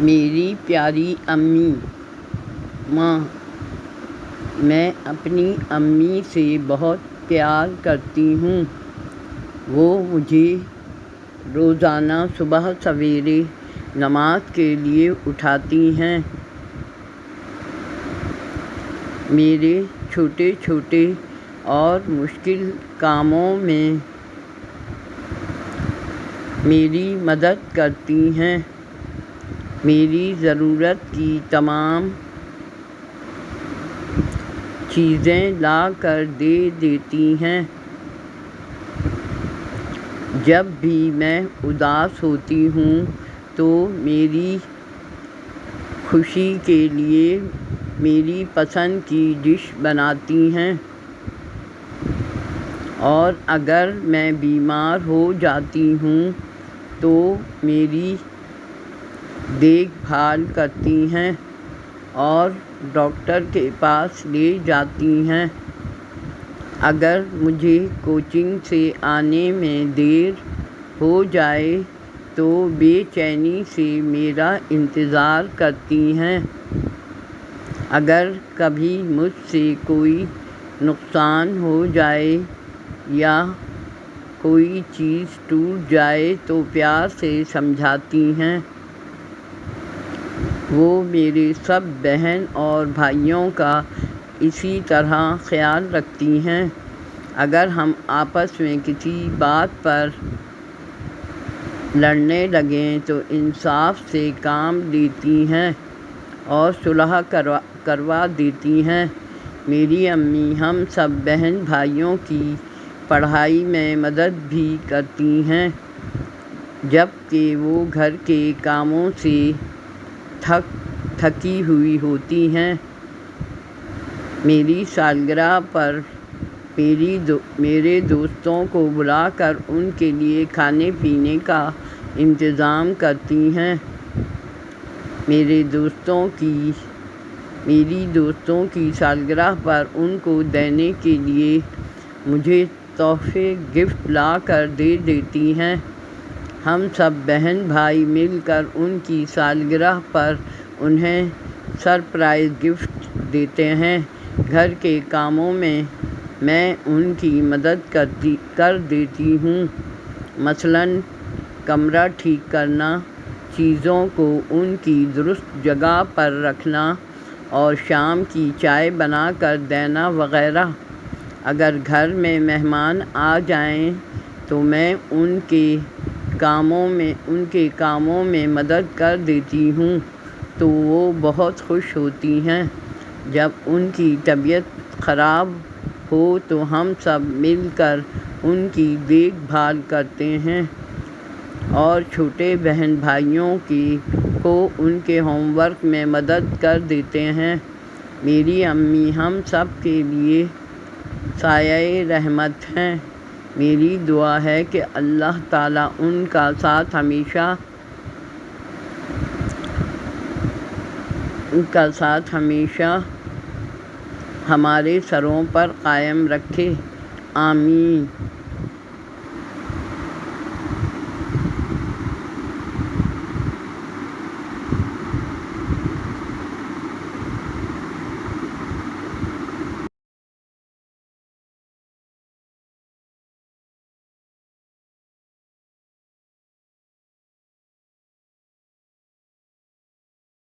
میری پیاری امی ماں، میں اپنی امی سے بہت پیار کرتی ہوں۔ وہ مجھے روزانہ صبح سویرے نماز کے لیے اٹھاتی ہیں۔ میرے چھوٹے چھوٹے اور مشکل کاموں میں میری مدد کرتی ہیں۔ میری ضرورت کی تمام چیزیں لا کر دے دیتی ہیں۔ جب بھی میں اداس ہوتی ہوں تو میری خوشی کے لیے میری پسند کی ڈش بناتی ہیں، اور اگر میں بیمار ہو جاتی ہوں تو میری دیکھ بھال کرتی ہیں اور ڈاکٹر کے پاس لے جاتی ہیں۔ اگر مجھے کوچنگ سے آنے میں دیر ہو جائے تو بے چینی سے میرا انتظار کرتی ہیں۔ اگر کبھی مجھ سے کوئی نقصان ہو جائے یا کوئی چیز ٹوٹ جائے تو پیار سے سمجھاتی ہیں۔ وہ میرے سب بہن اور بھائیوں کا اسی طرح خیال رکھتی ہیں۔ اگر ہم آپس میں کسی بات پر لڑنے لگیں تو انصاف سے کام لیتی ہیں اور صلح کروا دیتی ہیں۔ میری امی ہم سب بہن بھائیوں کی پڑھائی میں مدد بھی کرتی ہیں، جبکہ وہ گھر کے کاموں سے تھکی ہوئی ہوتی ہیں۔ میری سالگرہ پر میرے دوستوں کو بلا کر ان کے لیے کھانے پینے کا انتظام کرتی ہیں۔ میری دوستوں کی سالگرہ پر ان کو دینے کے لیے مجھے تحفے گفٹ لا کر دے دیتی ہیں۔ ہم سب بہن بھائی مل کر ان کی سالگرہ پر انہیں سرپرائز گفٹ دیتے ہیں۔ گھر کے کاموں میں میں ان کی مدد کر دیتی ہوں، مثلاً کمرہ ٹھیک کرنا، چیزوں کو ان کی درست جگہ پر رکھنا اور شام کی چائے بنا کر دینا وغیرہ۔ اگر گھر میں مہمان آ جائیں تو میں ان کے کاموں میں مدد کر دیتی ہوں تو وہ بہت خوش ہوتی ہیں۔ جب ان کی طبیعت خراب ہو تو ہم سب مل کر ان کی دیکھ بھال کرتے ہیں اور چھوٹے بہن بھائیوں کو ان کے ہوم ورک میں مدد کر دیتے ہیں۔ میری امی ہم سب کے لیے سایۂ رحمت ہیں۔ میری دعا ہے کہ اللہ تعالیٰ ان کا ساتھ ہمیشہ ہمارے سروں پر قائم رکھے، آمین۔